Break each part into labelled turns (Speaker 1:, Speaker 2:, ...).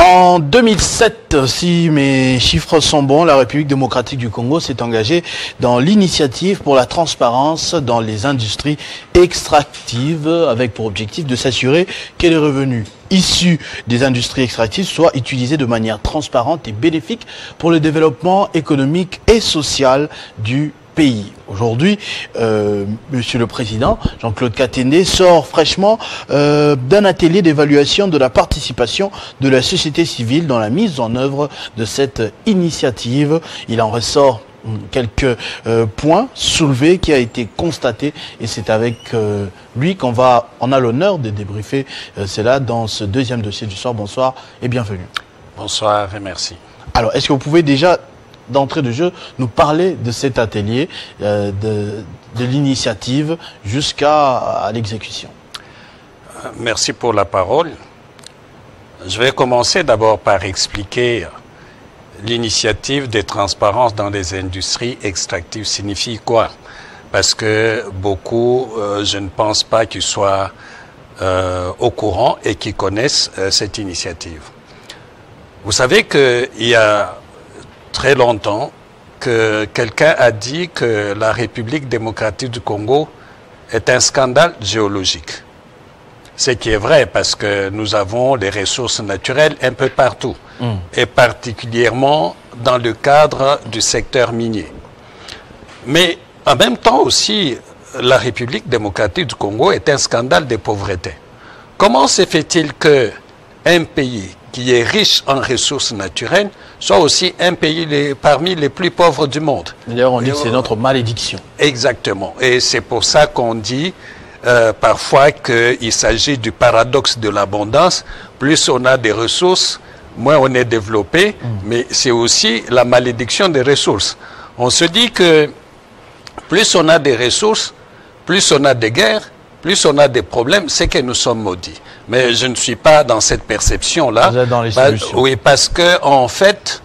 Speaker 1: En 2007, si mes chiffres sont bons, la République démocratique du Congo s'est engagée dans l'initiative pour la transparence dans les industries extractives avec pour objectif de s'assurer que les revenus issus des industries extractives soient utilisés de manière transparente et bénéfique pour le développement économique et social du pays. Aujourd'hui, Monsieur le Président, Jean-Claude Katende, sort fraîchement d'un atelier d'évaluation de la participation de la société civile dans la mise en œuvre de cette initiative. Il en ressort quelques points soulevés qui a été constaté et c'est avec lui qu'on a l'honneur de débriefer cela dans ce deuxième dossier du soir. Bonsoir et bienvenue.
Speaker 2: Bonsoir et merci.
Speaker 1: Alors, est-ce que vous pouvez déjà d'entrée de jeu, nous parler de cet atelier, de l'initiative jusqu'à l'exécution?
Speaker 2: Merci pour la parole. Je vais commencer d'abord par expliquer l'initiative de transparence dans les industries extractives signifie quoi. Parce que beaucoup, je ne pense pas qu'ils soient au courant et qu'ils connaissent cette initiative. Vous savez qu'il y a très longtemps que quelqu'un a dit que la République démocratique du Congo est un scandale géologique. Ce qui est vrai parce que nous avons des ressources naturelles un peu partout et particulièrement dans le cadre du secteur minier. Mais en même temps aussi, la République démocratique du Congo est un scandale de pauvreté. Comment se fait-il qu'un pays qui est riche en ressources naturelles, soit aussi un pays parmi les plus pauvres du monde.
Speaker 1: D'ailleurs, on dit que c'est notre malédiction.
Speaker 2: Exactement. Et c'est pour ça qu'on dit parfois qu'il s'agit du paradoxe de l'abondance. Plus on a des ressources, moins on est développé, mais c'est aussi la malédiction des ressources. On se dit que plus on a des ressources, plus on a des guerres, plus on a des problèmes, c'est que nous sommes maudits. Mais je ne suis pas dans cette perception-là.
Speaker 1: Vous êtes dans les solutions.
Speaker 2: Oui, parce qu'en fait,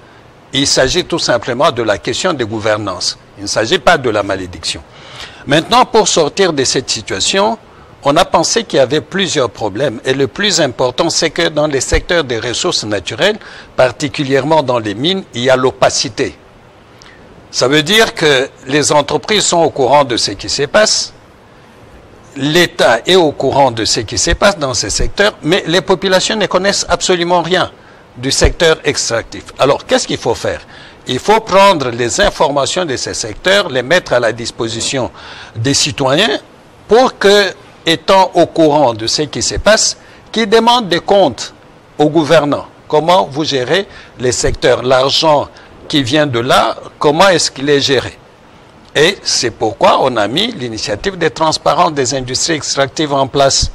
Speaker 2: il s'agit tout simplement de la question de gouvernance. Il ne s'agit pas de la malédiction. Maintenant, pour sortir de cette situation, on a pensé qu'il y avait plusieurs problèmes. Et le plus important, c'est que dans les secteurs des ressources naturelles, particulièrement dans les mines, il y a l'opacité. Ça veut dire que les entreprises sont au courant de ce qui se passe. L'État est au courant de ce qui se passe dans ces secteurs, mais les populations ne connaissent absolument rien du secteur extractif. Alors, qu'est-ce qu'il faut faire? Il faut prendre les informations de ces secteurs, les mettre à la disposition des citoyens pour que, étant au courant de ce qui se passe, qu'ils demandent des comptes aux gouvernants. Comment vous gérez les secteurs? L'argent qui vient de là, comment est-ce qu'il est géré? Et c'est pourquoi on a mis l'initiative de transparence des industries extractives en place.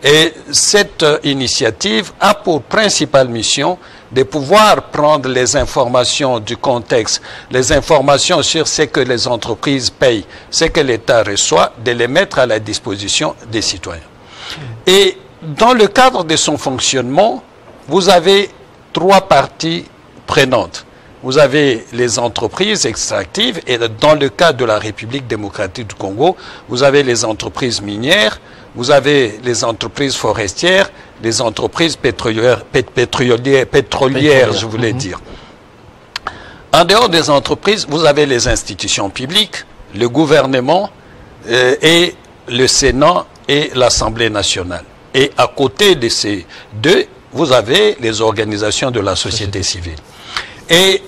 Speaker 2: Et cette initiative a pour principale mission de pouvoir prendre les informations du contexte, les informations sur ce que les entreprises payent, ce que l'État reçoit, de les mettre à la disposition des citoyens. Et dans le cadre de son fonctionnement, vous avez trois parties prenantes. Vous avez les entreprises extractives et dans le cas de la République démocratique du Congo, vous avez les entreprises minières, vous avez les entreprises forestières, les entreprises pétrolières, je voulais dire. En dehors des entreprises, vous avez les institutions publiques, le gouvernement et le Sénat et l'Assemblée nationale. Et à côté de ces deux, vous avez les organisations de la société civile. Et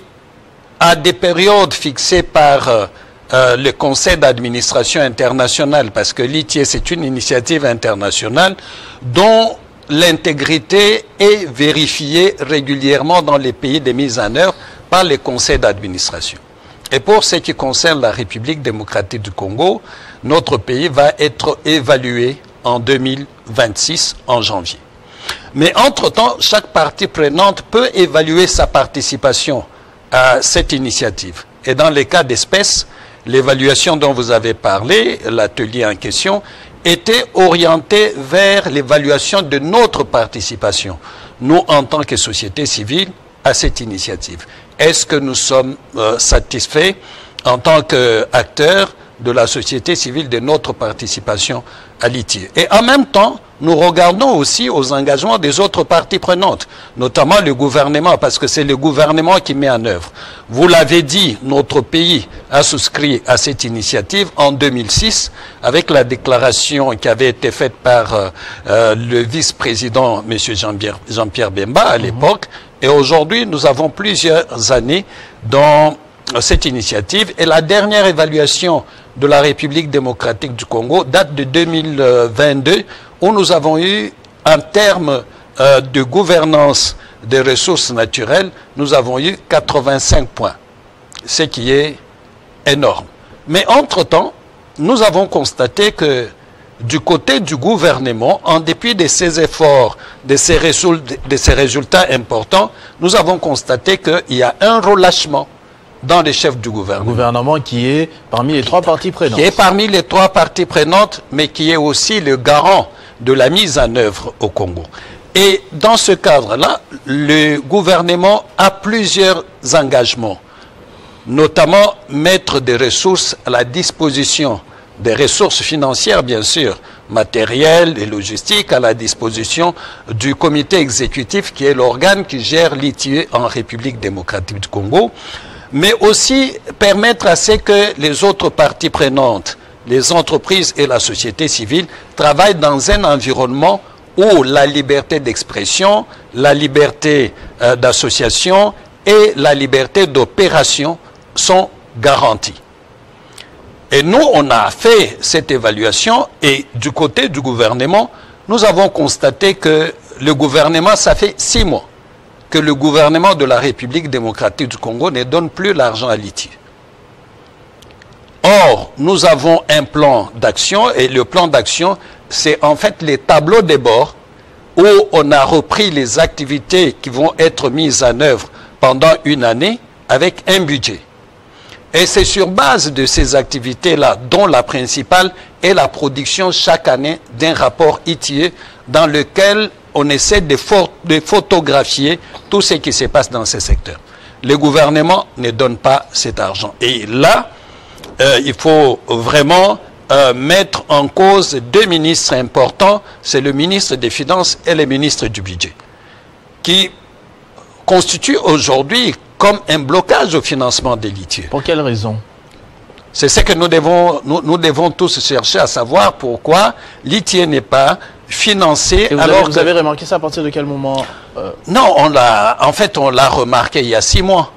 Speaker 2: à des périodes fixées par le Conseil d'administration international, parce que l'ITIE, c'est une initiative internationale dont l'intégrité est vérifiée régulièrement dans les pays de mise en œuvre par le Conseil d'administration. Et pour ce qui concerne la République démocratique du Congo, notre pays va être évalué en 2026, en janvier. Mais entre-temps, chaque partie prenante peut évaluer sa participation à cette initiative. Et dans les cas d'espèces, l'évaluation dont vous avez parlé, l'atelier en question, était orientée vers l'évaluation de notre participation, nous en tant que société civile, à cette initiative. Est-ce que nous sommes satisfaits en tant qu'acteurs de la société civile de notre participation à l'ITIE? Et en même temps, nous regardons aussi aux engagements des autres parties prenantes, notamment le gouvernement, parce que c'est le gouvernement qui met en œuvre. Vous l'avez dit, notre pays a souscrit à cette initiative en 2006, avec la déclaration qui avait été faite par le vice-président, M. Jean-Pierre Bemba, à l'époque. Et aujourd'hui, nous avons plusieurs années dans cette initiative. Et la dernière évaluation de la République démocratique du Congo date de 2022, où nous avons eu, en termes de gouvernance des ressources naturelles, nous avons eu 85 points, ce qui est énorme. Mais entre-temps, nous avons constaté que du côté du gouvernement, en dépit de ces efforts, de ces résultats importants, nous avons constaté qu'il y a un relâchement dans les chefs du gouvernement.
Speaker 1: Le gouvernement qui est parmi les trois parties prenantes.
Speaker 2: Qui est parmi les trois parties prenantes, mais qui est aussi le garant de la mise en œuvre au Congo. Et dans ce cadre-là, le gouvernement a plusieurs engagements, notamment mettre des ressources à la disposition, des ressources financières bien sûr, matérielles et logistiques à la disposition du comité exécutif qui est l'organe qui gère l'ITIE en République démocratique du Congo, mais aussi permettre à ce que les autres parties prenantes, les entreprises et la société civile travaillent dans un environnement où la liberté d'expression, la liberté d'association et la liberté d'opération sont garanties. Et nous, on a fait cette évaluation et du côté du gouvernement, nous avons constaté que le gouvernement, ça fait 6 mois que le gouvernement de la République démocratique du Congo ne donne plus l'argent à l'ITIE. Or, nous avons un plan d'action et le plan d'action, c'est en fait les tableaux de bord où on a repris les activités qui vont être mises en œuvre pendant une année avec un budget. Et c'est sur base de ces activités-là, dont la principale est la production chaque année d'un rapport ITIE dans lequel on essaie de photographier tout ce qui se passe dans ces secteurs. Le gouvernement ne donne pas cet argent. Et là, il faut vraiment mettre en cause 2 ministres importants, c'est le ministre des Finances et le ministre du Budget, qui constituent aujourd'hui comme un blocage au financement des l'ITIE.
Speaker 1: Pour quelle raison?
Speaker 2: C'est ce que nous devons tous chercher à savoir pourquoi l'ITIE n'est pas financé.
Speaker 1: Vous avez remarqué ça à partir de quel moment?
Speaker 2: Non, on l'a remarqué il y a 6 mois.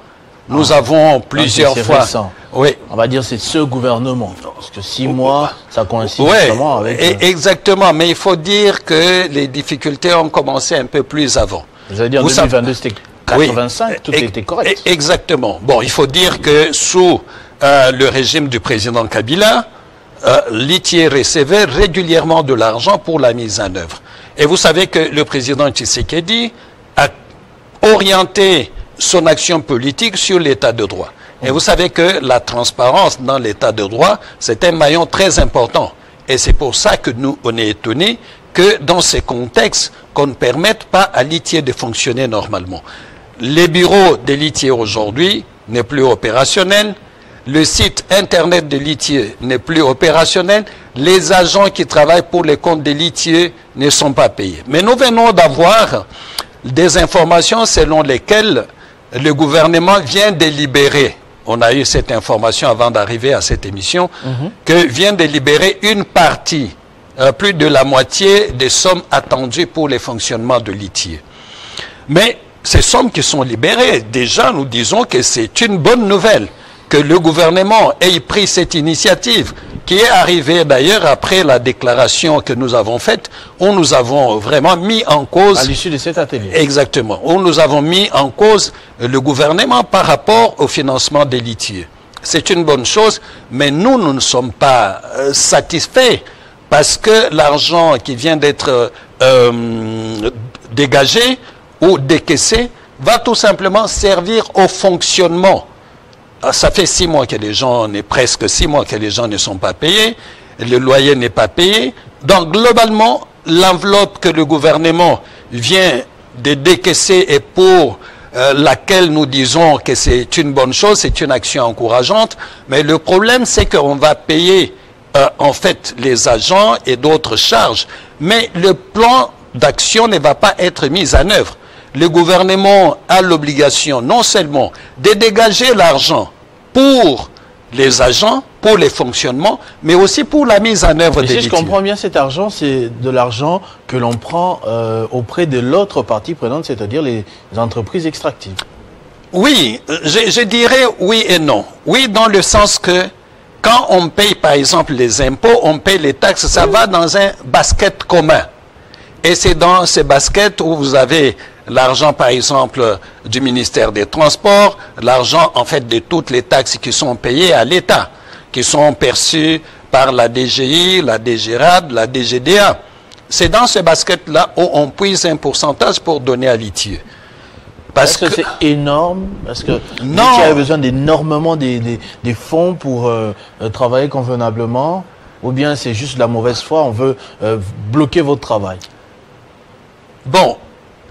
Speaker 2: Nous avons plusieurs fois.
Speaker 1: Récent.
Speaker 2: Oui.
Speaker 1: On va dire c'est ce gouvernement. Parce que 6 mois, ça coïncide justement avec...
Speaker 2: Exactement, mais il faut dire que les difficultés ont commencé un peu plus avant.
Speaker 1: Vous allez dire en 2022, c'était 85, tout était correct.
Speaker 2: Exactement. Bon, il faut dire que sous le régime du président Kabila, l'ITIE recevait régulièrement de l'argent pour la mise en œuvre. Et vous savez que le président Tshisekedi a orienté son action politique sur l'état de droit. Et vous savez que la transparence dans l'état de droit, c'est un maillon très important. Et c'est pour ça que nous, on est étonnés que dans ces contextes, qu'on ne permette pas à l'ITIE de fonctionner normalement. Les bureaux de l'ITIE aujourd'hui n'est plus opérationnel. Le site internet de l'ITIE n'est plus opérationnel. Les agents qui travaillent pour les comptes de l'ITIE ne sont pas payés. Mais nous venons d'avoir des informations selon lesquelles le gouvernement vient de libérer, on a eu cette information avant d'arriver à cette émission, que vient de libérer une partie, plus de la moitié des sommes attendues pour le fonctionnement de l'ITIE. Mais ces sommes qui sont libérées, déjà nous disons que c'est une bonne nouvelle que le gouvernement ait pris cette initiative, qui est arrivée d'ailleurs après la déclaration que nous avons faite, où nous avons vraiment mis en cause...
Speaker 1: À l'issue de cet atelier.
Speaker 2: Exactement, où nous avons mis en cause le gouvernement par rapport au financement de l'ITIE. C'est une bonne chose, mais nous ne sommes pas satisfaits, parce que l'argent qui vient d'être dégagé ou décaissé va tout simplement servir au fonctionnement. Ça fait 6 mois que les gens, presque 6 mois que les gens ne sont pas payés, le loyer n'est pas payé. Donc globalement, l'enveloppe que le gouvernement vient de décaisser et pour laquelle nous disons que c'est une bonne chose, c'est une action encourageante, mais le problème c'est qu'on va payer en fait les agents et d'autres charges, mais le plan d'action ne va pas être mis en œuvre. Le gouvernement a l'obligation non seulement de dégager l'argent pour les agents, pour les fonctionnements, mais aussi pour la mise en œuvre des
Speaker 1: Si je comprends bien, cet argent, c'est de l'argent que l'on prend auprès de l'autre partie prenante, c'est-à-dire les entreprises extractives.
Speaker 2: Oui, je dirais oui et non. Oui, dans le sens que quand on paye, par exemple, les impôts, on paye les taxes, ça va dans un basket commun. Et c'est dans ces baskets où vous avez l'argent, par exemple, du ministère des Transports, l'argent, en fait, de toutes les taxes qui sont payées à l'État, qui sont perçues par la DGI, la DGRAD, la DGDA. C'est dans ce basket-là où on puise un pourcentage pour donner à l'ITIE.
Speaker 1: Parce que c'est énorme, parce que l'ITIE a besoin d'énormément des fonds pour travailler convenablement, ou bien c'est juste la mauvaise foi, on veut bloquer votre travail.
Speaker 2: Bon,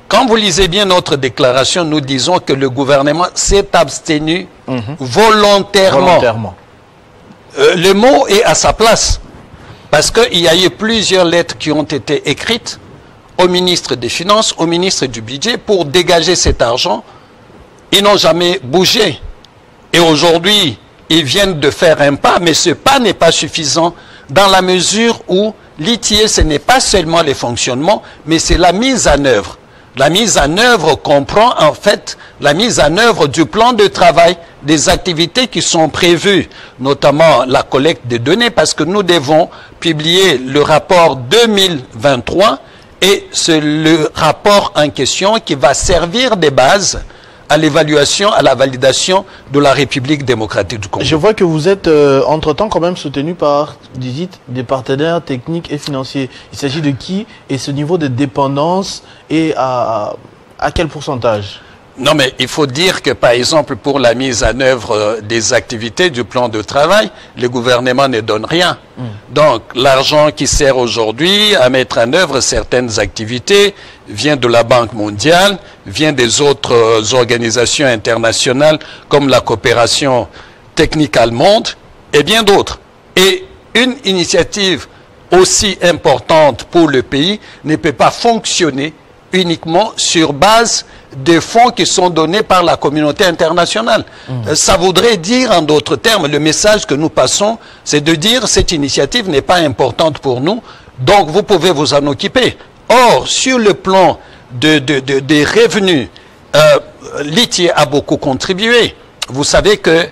Speaker 2: quand vous lisez bien notre déclaration, nous disons que le gouvernement s'est abstenu volontairement. Le mot est à sa place, parce qu'il y a eu plusieurs lettres qui ont été écrites au ministre des Finances, au ministre du Budget, pour dégager cet argent. Ils n'ont jamais bougé. Et aujourd'hui, ils viennent de faire un pas, mais ce pas n'est pas suffisant dans la mesure où l'ITIE, ce n'est pas seulement les fonctionnements, mais c'est la mise en œuvre. La mise en œuvre comprend en fait la mise en œuvre du plan de travail, des activités qui sont prévues, notamment la collecte des données, parce que nous devons publier le rapport 2023, et c'est le rapport en question qui va servir de base à l'évaluation, à la validation de la République démocratique du Congo.
Speaker 1: Je vois que vous êtes entre-temps quand même soutenu par des partenaires techniques et financiers. Il s'agit de qui et ce niveau de dépendance et à quel pourcentage?
Speaker 2: Non, mais il faut dire que, par exemple, pour la mise en œuvre des activités du plan de travail, le gouvernement ne donne rien. Donc, l'argent qui sert aujourd'hui à mettre en œuvre certaines activités vient de la Banque mondiale, vient des autres organisations internationales comme la coopération technique allemande et bien d'autres. Et une initiative aussi importante pour le pays ne peut pas fonctionner uniquement sur base des fonds qui sont donnés par la communauté internationale. Ça voudrait dire, en d'autres termes, le message que nous passons, c'est de dire cette initiative n'est pas importante pour nous, donc vous pouvez vous en occuper. Or, sur le plan des revenus, l'ITIE a beaucoup contribué. Vous savez que,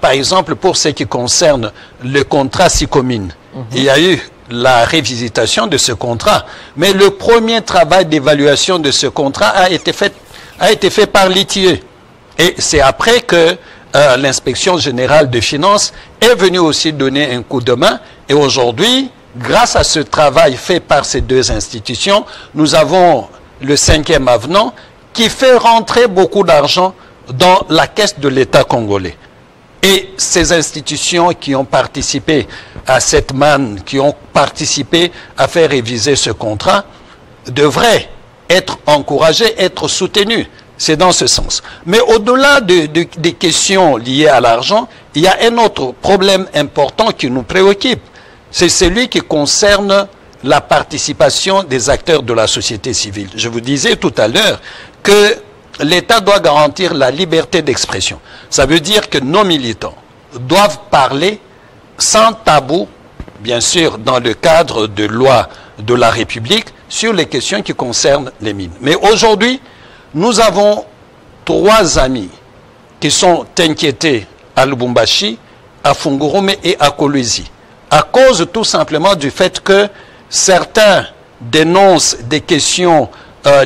Speaker 2: par exemple, pour ce qui concerne le contrat SICOMINE, il y a eu la révisitation de ce contrat. Mais le premier travail d'évaluation de ce contrat a été fait par l'ITIE. Et c'est après que l'inspection générale des finances est venue aussi donner un coup de main. Et aujourd'hui, grâce à ce travail fait par ces deux institutions, nous avons le 5e avenant qui fait rentrer beaucoup d'argent dans la caisse de l'État congolais. Et ces institutions qui ont participé à cette manne, qui ont participé à faire réviser ce contrat, devraient être encouragées, être soutenues. C'est dans ce sens. Mais au-delà des questions liées à l'argent, il y a un autre problème important qui nous préoccupe. C'est celui qui concerne la participation des acteurs de la société civile. Je vous disais tout à l'heure que l'État doit garantir la liberté d'expression. Ça veut dire que nos militants doivent parler sans tabou, bien sûr, dans le cadre de loi de la République, sur les questions qui concernent les mines. Mais aujourd'hui, nous avons 3 amis qui sont inquiétés à Lubumbashi, à Fungurume et à Kolwezi, à cause tout simplement du fait que certains dénoncent des questions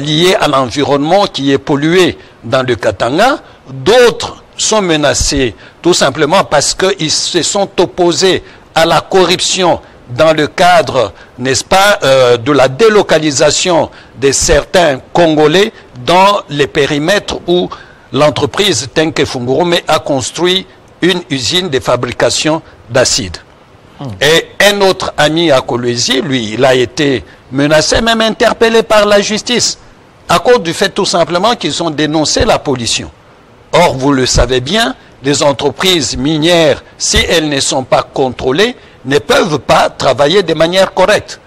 Speaker 2: liées à l'environnement qui est pollué dans le Katanga. D'autres sont menacés tout simplement parce qu'ils se sont opposés à la corruption dans le cadre, n'est-ce pas, de la délocalisation de certains Congolais dans les périmètres où l'entreprise Tenke Fungurume a construit une usine de fabrication d'acide. Et un autre ami à Kolwezi, lui, il a été menacé, même interpellé par la justice, à cause du fait tout simplement qu'ils ont dénoncé la pollution. Or, vous le savez bien, les entreprises minières, si elles ne sont pas contrôlées, ne peuvent pas travailler de manière correcte.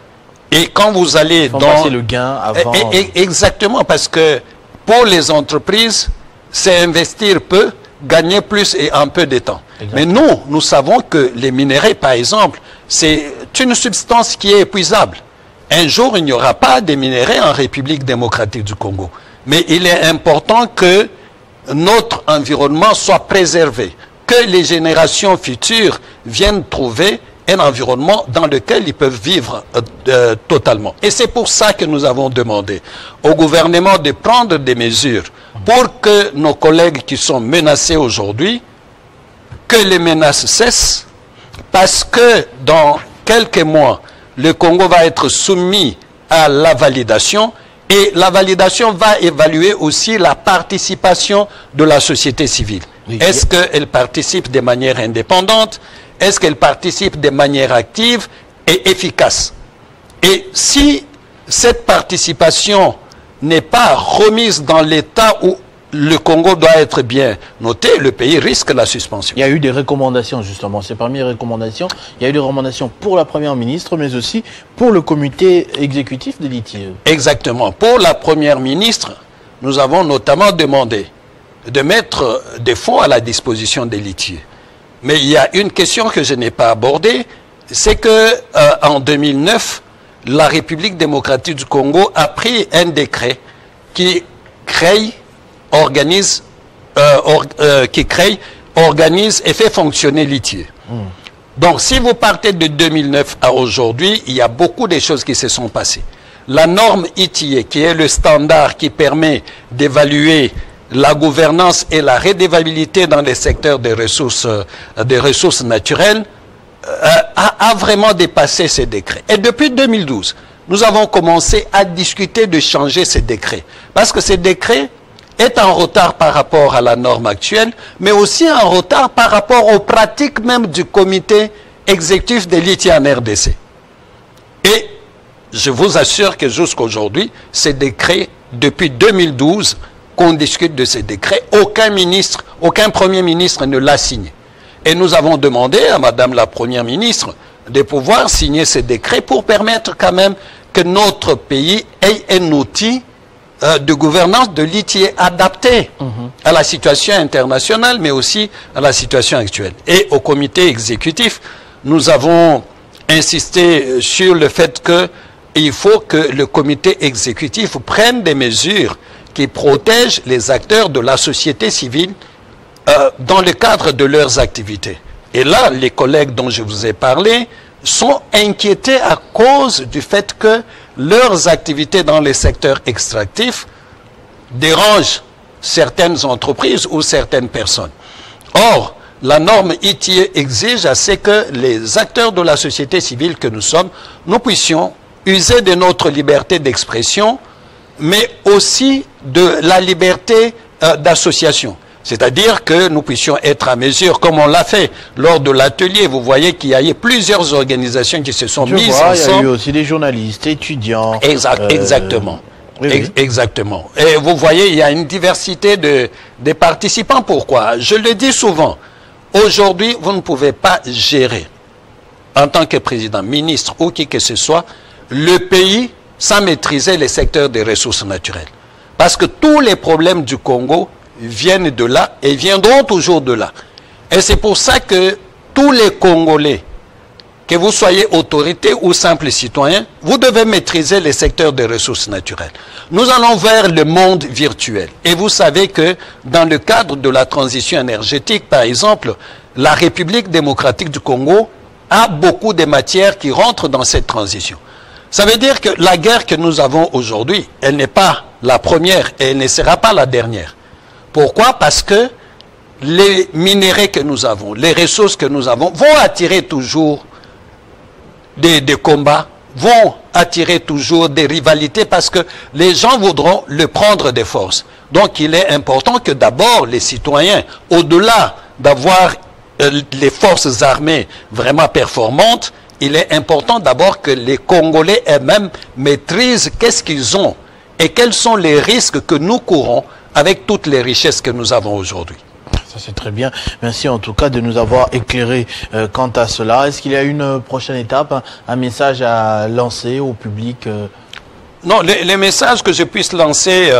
Speaker 2: Et quand vous allez dans...
Speaker 1: passer le gain avant...
Speaker 2: Exactement, parce que pour les entreprises, c'est investir peu, gagner plus et en peu de temps. Exactement. Mais nous savons que les minerais, par exemple, c'est une substance qui est épuisable. Un jour, il n'y aura pas de minerais en République démocratique du Congo. Mais il est important que notre environnement soit préservé, que les générations futures viennent trouver un environnement dans lequel ils peuvent vivre totalement. Et c'est pour ça que nous avons demandé au gouvernement de prendre des mesures pour que nos collègues qui sont menacés aujourd'hui, que les menaces cessent, parce que dans quelques mois, le Congo va être soumis à la validation et la validation va évaluer aussi la participation de la société civile. Oui. Est-ce qu'elle participe de manière indépendante? Est-ce qu'elle participe de manière active et efficace? Et si cette participation n'est pas remise dans l'état où le Congo doit être bien noté, le pays risque la suspension.
Speaker 1: Il y a eu des recommandations, justement. C'est parmi les recommandations. Il y a eu des recommandations pour la Première ministre, mais aussi pour le comité exécutif de l'ITIE.
Speaker 2: Exactement. Pour la Première ministre, nous avons notamment demandé de mettre des fonds à la disposition de l'ITIE. Mais il y a une question que je n'ai pas abordée, c'est que en 2009, la République démocratique du Congo a pris un décret qui crée, organise et fait fonctionner l'ITIE. Donc, si vous partez de 2009 à aujourd'hui, il y a beaucoup de choses qui se sont passées. La norme ITIE, qui est le standard qui permet d'évaluer la gouvernance et la redevabilité dans les secteurs des ressources naturelles, a vraiment dépassé ces décrets. Et depuis 2012, nous avons commencé à discuter de changer ces décrets. Parce que ces décrets est en retard par rapport à la norme actuelle, mais aussi en retard par rapport aux pratiques même du comité exécutif de l'ITIE en RDC. Et je vous assure que jusqu'aujourd'hui, ces décrets, depuis 2012, qu'on discute de ces décrets, aucun Premier ministre ne l'a signé. Et nous avons demandé à Madame la Première ministre de pouvoir signer ces décrets pour permettre quand même que notre pays ait un outil de gouvernance de l'ITIE adapté à la situation internationale, mais aussi à la situation actuelle. Et au comité exécutif, nous avons insisté sur le fait qu'il faut que le comité exécutif prenne des mesures qui protègent les acteurs de la société civile dans le cadre de leurs activités. Et là, les collègues dont je vous ai parlé sont inquiétés à cause du fait que leurs activités dans les secteurs extractifs dérangent certaines entreprises ou certaines personnes. Or, la norme ITIE exige à ce que les acteurs de la société civile que nous sommes, nous puissions user de notre liberté d'expression, mais aussi de la liberté d'association. C'est-à-dire que nous puissions être à mesure, comme on l'a fait lors de l'atelier. Vous voyez qu'il y a eu plusieurs organisations qui se sont mises ensemble.
Speaker 1: Il y a eu aussi des journalistes, étudiants.
Speaker 2: Exactement.
Speaker 1: Oui.
Speaker 2: Exactement. Et vous voyez, il y a une diversité de participants. Pourquoi? Je le dis souvent. Aujourd'hui, vous ne pouvez pas gérer, en tant que président, ministre ou qui que ce soit, le pays sans maîtriser les secteurs des ressources naturelles. Parce que tous les problèmes du Congo viennent de là et viendront toujours de là. Et c'est pour ça que tous les Congolais, que vous soyez autorité ou simple citoyen, vous devez maîtriser les secteurs des ressources naturelles. Nous allons vers le monde virtuel. Et vous savez que dans le cadre de la transition énergétique, par exemple, la République démocratique du Congo a beaucoup de matières qui rentrent dans cette transition. Ça veut dire que la guerre que nous avons aujourd'hui, elle n'est pas la première et elle ne sera pas la dernière. Pourquoi? Parce que les minéraux que nous avons, les ressources que nous avons, vont attirer toujours des combats, vont attirer toujours des rivalités parce que les gens voudront le prendre de force. Donc il est important que d'abord les citoyens, au-delà d'avoir les forces armées vraiment performantes, il est important d'abord que les Congolais eux-mêmes maîtrisent qu'est-ce qu'ils ont et quels sont les risques que nous courons avec toutes les richesses que nous avons aujourd'hui.
Speaker 1: Ça c'est très bien. Merci en tout cas de nous avoir éclairé quant à cela. Est-ce qu'il y a une prochaine étape, un message à lancer au public
Speaker 2: Non, les messages que je puisse lancer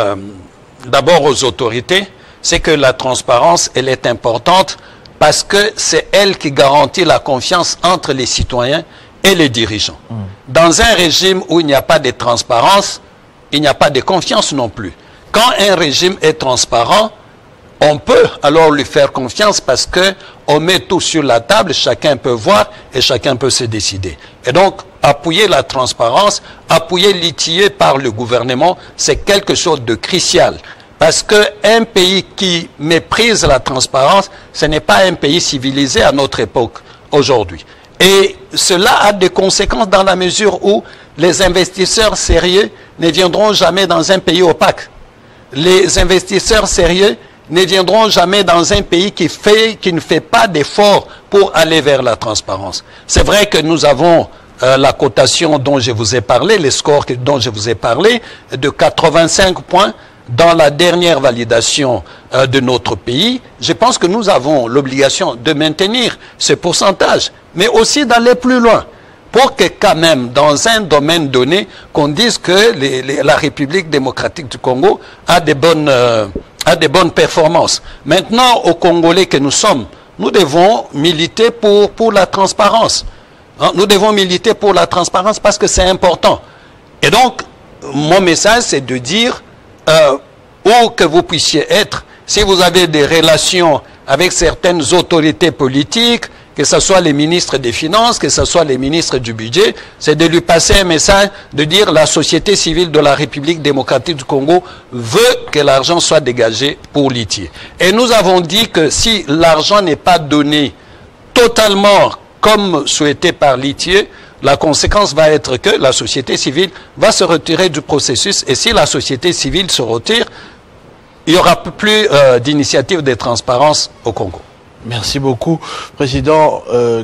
Speaker 2: d'abord aux autorités, c'est que la transparence, elle est importante parce que c'est elle qui garantit la confiance entre les citoyens et les dirigeants. Dans un régime où il n'y a pas de transparence, il n'y a pas de confiance non plus. Quand un régime est transparent, on peut alors lui faire confiance parce qu'on met tout sur la table, chacun peut voir et chacun peut se décider. Et donc, appuyer la transparence, appuyer l'ITIE par le gouvernement, c'est quelque chose de crucial. Parce qu'un pays qui méprise la transparence, ce n'est pas un pays civilisé à notre époque aujourd'hui. Et cela a des conséquences dans la mesure où les investisseurs sérieux ne viendront jamais dans un pays opaque. Les investisseurs sérieux ne viendront jamais dans un pays qui ne fait pas d'efforts pour aller vers la transparence. C'est vrai que nous avons la cotation dont je vous ai parlé, les scores dont je vous ai parlé, de 85 points dans la dernière validation de notre pays. Je pense que nous avons l'obligation de maintenir ce pourcentage, mais aussi d'aller plus loin, pour que quand même, dans un domaine donné, qu'on dise que la République démocratique du Congo a des bonnes performances. Maintenant, aux Congolais que nous sommes, nous devons militer pour la transparence. Nous devons militer pour la transparence parce que c'est important. Et donc, mon message, c'est de dire, où que vous puissiez être, si vous avez des relations avec certaines autorités politiques, que ce soit les ministres des Finances, que ce soit les ministres du Budget, c'est de lui passer un message de dire la société civile de la République démocratique du Congo veut que l'argent soit dégagé pour l'ITIE. Et nous avons dit que si l'argent n'est pas donné totalement comme souhaité par l'ITIE, la conséquence va être que la société civile va se retirer du processus. Et si la société civile se retire, il n'y aura plus d'initiative de transparence au Congo.
Speaker 1: Merci beaucoup, Président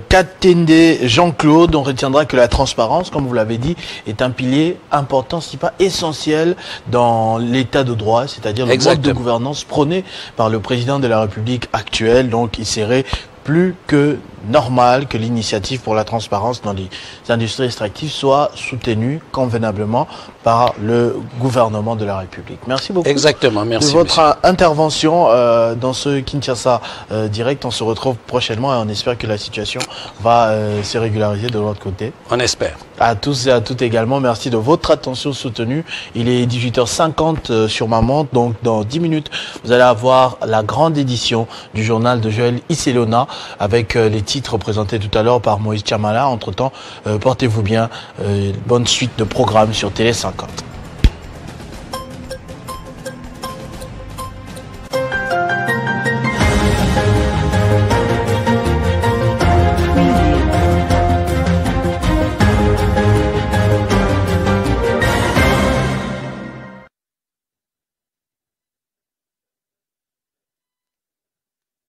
Speaker 1: Katende Jean-Claude. On retiendra que la transparence, comme vous l'avez dit, est un pilier important, si pas essentiel, dans l'état de droit, c'est-à-dire le mode de gouvernance prôné par le Président de la République actuelle. Donc, il serait plus que normal que l'initiative pour la transparence dans les industries extractives soit soutenue convenablement par le gouvernement de la République. Merci beaucoup.
Speaker 2: Exactement, merci.
Speaker 1: De votre intervention dans ce Kinshasa direct. On se retrouve prochainement et on espère que la situation va se régulariser de l'autre côté.
Speaker 2: On espère.
Speaker 1: À tous et à toutes également, merci de votre attention soutenue. Il est 18h50 sur ma montre, donc dans 10 minutes, vous allez avoir la grande édition du journal de Joël Iselona avec les titres présentés tout à l'heure par Moïse Chamala. Entre-temps, portez-vous bien. Bonne suite de programmes sur Télé 50.